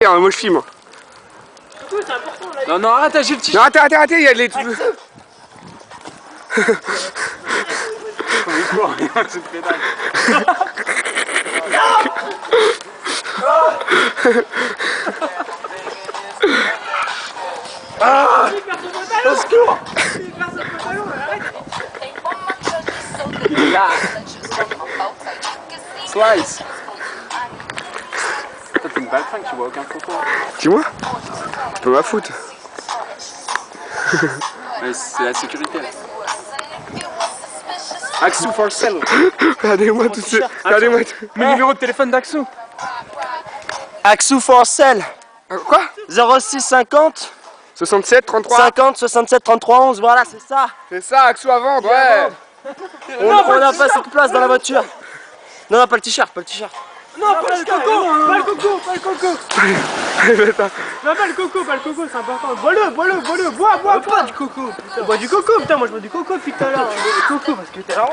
Moi je filme. Non, non, arrête, j'ai le t-shirt. Non, arrêtez, il y a les trucs. Au secours. Là. Slice. Toi t'es une balle fringue, tu vois aucun coco. Dis-moi. Tu peux ma foutre. Mais c'est la sécurité là. Axou for sale. Regardez-moi tout ça. Regardez-moi tout. Le numéro de téléphone d'Axou. Axou for sale. Quoi? 06 50 67, 33. 50 67 33 11, voilà, c'est ça. C'est ça, Axou à vendre, ouais. On n'a pas assez de place dans la voiture. Non, non, pas le t-shirt, pas le t-shirt. Non, pas le coco, pas le coco, pas le coco. Allez, attends. Non, pas le coco, c'est important. Bois, bois du coco. Putain. Bois du coco, putain, moi je bois du coco depuis tout à l'heure. Du coco parce que t'es là.